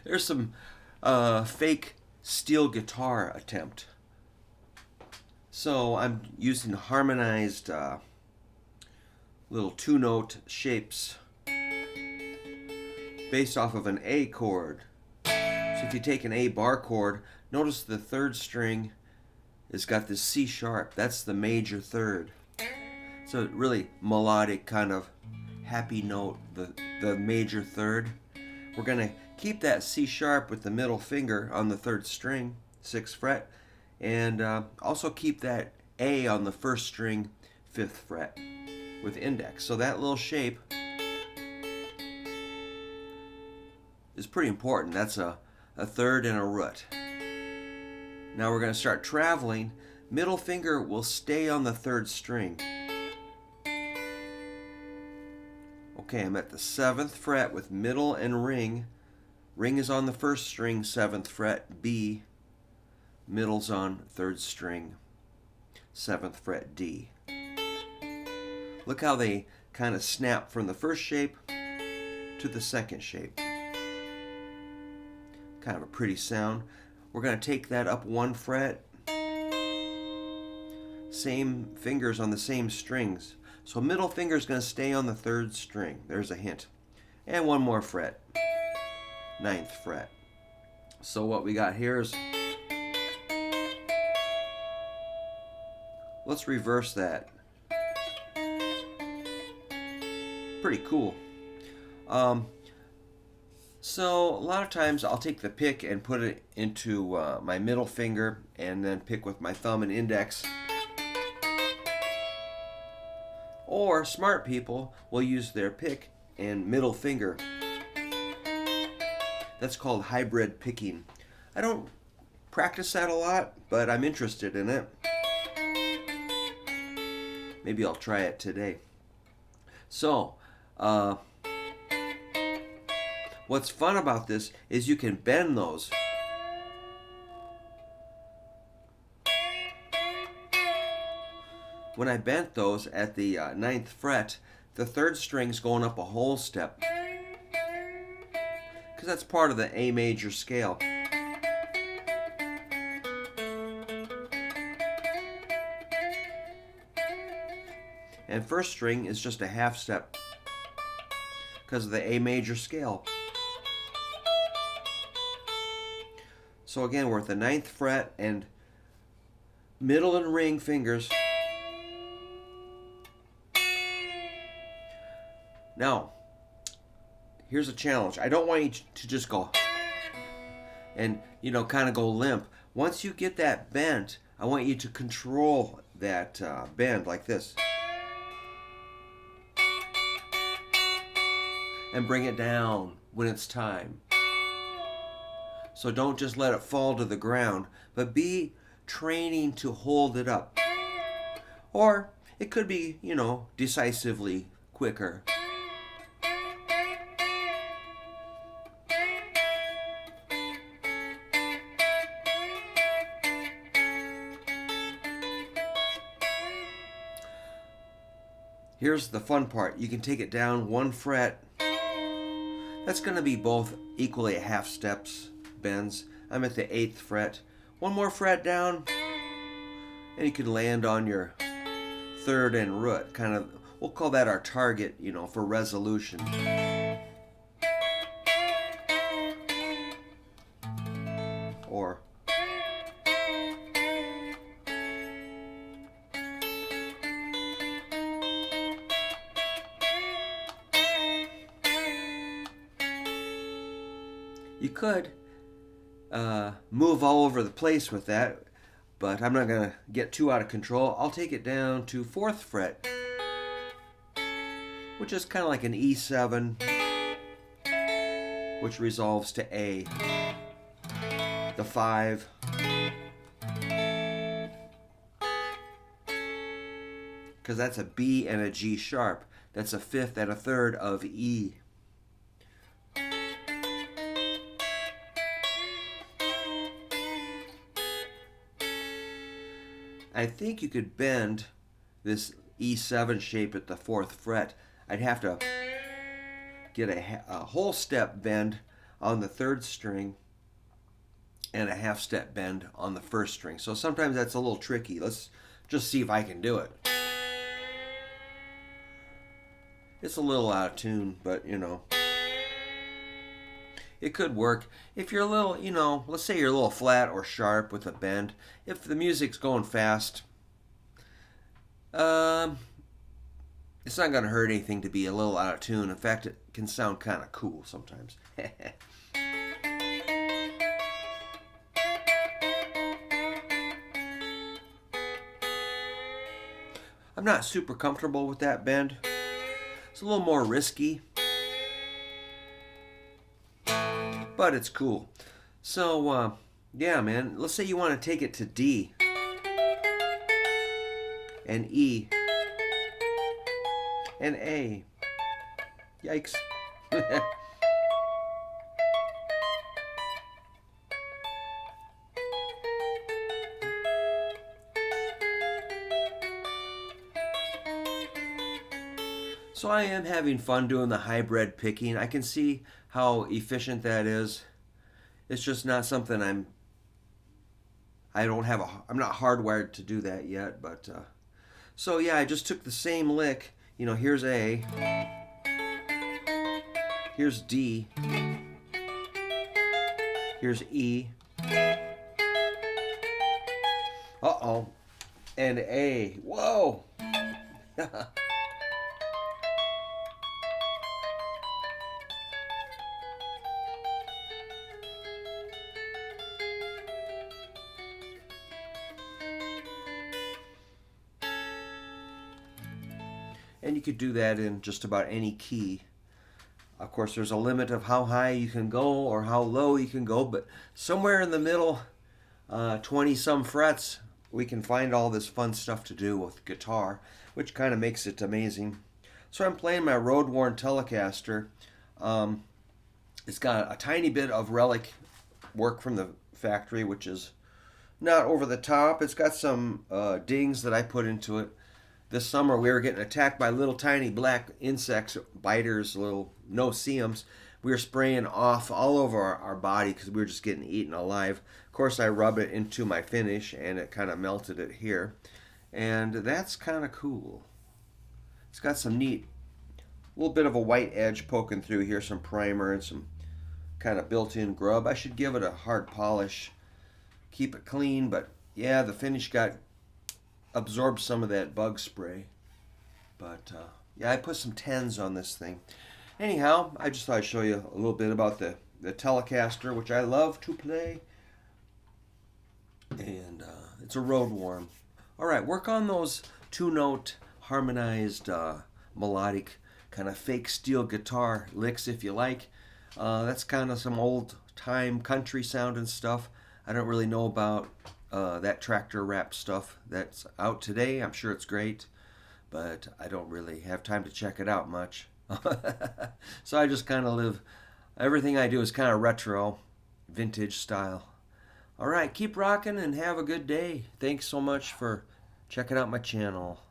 There's some fake steel guitar attempt. So I'm using harmonized little two-note shapes based off of an A chord. So if you take an A bar chord, notice the third string has got this C sharp. That's the major third. So really melodic kind of happy note, the major third. We're going to keep that C sharp with the middle finger on the third string, 6th fret, and also keep that A on the first string, 5th fret with index. So that little shape is pretty important. That's a third and a root. Now we're going to start traveling. Middle finger will stay on the third string. Okay, I'm at the 7th fret with middle and ring. Ring is on the first string, 7th fret, B. Middle's on third string, 7th fret, D. Look how they kind of snap from the first shape to the second shape. Kind of a pretty sound. We're going to take that up 1 fret. Same fingers on the same strings. So middle finger is going to stay on the third string. There's a hint. And 1 more fret. 9th fret. So what we got here is, let's reverse that. Pretty cool. So a lot of times I'll take the pick and put it into my middle finger and then pick with my thumb and index. Or smart people will use their pick and middle finger. That's called hybrid picking. I don't practice that a lot, but I'm interested in it. Maybe I'll try it today. So, what's fun about this is you can bend those. When I bent those at the 9th fret, the third string's going up a whole step. Because that's part of the A major scale. And first string is just a half step because of the A major scale. So again, we're at the 9th fret and middle and ring fingers. Now, here's a challenge. I don't want you to just go and, kind of go limp. Once you get that bent, I want you to control that bend like this. And bring it down when it's time. So don't just let it fall to the ground, but be training to hold it up. Or it could be, decisively quicker. Here's the fun part. You can take it down 1 fret. That's going to be both equally half steps, bends. I'm at the 8th fret. 1 more fret down, and you can land on your third and root. Kind of, we'll call that our target, for resolution. Or you could move all over the place with that, but I'm not going to get too out of control. I'll take it down to 4th fret, which is kind of like an E7, which resolves to A, the 5, because that's a B and a G sharp. That's a 5th and a 3rd of E. I think you could bend this E7 shape at the 4th fret. I'd have to get a whole step bend on the third string and a half step bend on the first string. So sometimes that's a little tricky. Let's just see if I can do it. It's a little out of tune, but you know, it could work. If you're a little, you know, let's say you're a little flat or sharp with a bend, if the music's going fast, it's not going to hurt anything to be a little out of tune. In fact, it can sound kind of cool sometimes. I'm not super comfortable with that bend. It's a little more risky, but it's cool. So, yeah, man, let's say you want to take it to D and E and A. Yikes. So I am having fun doing the hybrid picking. I can see how efficient that is. It's just not something I'm not hardwired to do that yet, but so yeah, I just took the same lick. You know, here's A, here's D, here's E, uh-oh, and A. Whoa. And you could do that in just about any key. Of course, there's a limit of how high you can go or how low you can go, but somewhere in the middle, 20 some frets, we can find all this fun stuff to do with guitar, which kind of makes it amazing. So I'm playing my Roadworn Telecaster. It's got a tiny bit of relic work from the factory, which is not over the top. It's got some dings that I put into it. This summer we were getting attacked by little tiny black insects, biters, little no-see-ums. We were spraying off all over our body because we were just getting eaten alive. Of course, I rubbed it into my finish and it kind of melted it here. And that's kind of cool. It's got some neat, little bit of a white edge poking through here, some primer and some kind of built-in grub. I should give it a hard polish, keep it clean, but yeah, the finish got absorbed some of that bug spray. But yeah, I put some 10s on this thing. Anyhow, I just thought I'd show you a little bit about the Telecaster, which I love to play. And it's a Roadworn. Alright, work on those two-note harmonized melodic kind of fake steel guitar licks if you like. That's kind of some old time country sounding stuff. I don't really know about that tractor rap stuff that's out today. I'm sure it's great, but I don't really have time to check it out much. So I just kind of live, everything I do is kind of retro, vintage style. All right, keep rocking and have a good day. Thanks so much for checking out my channel.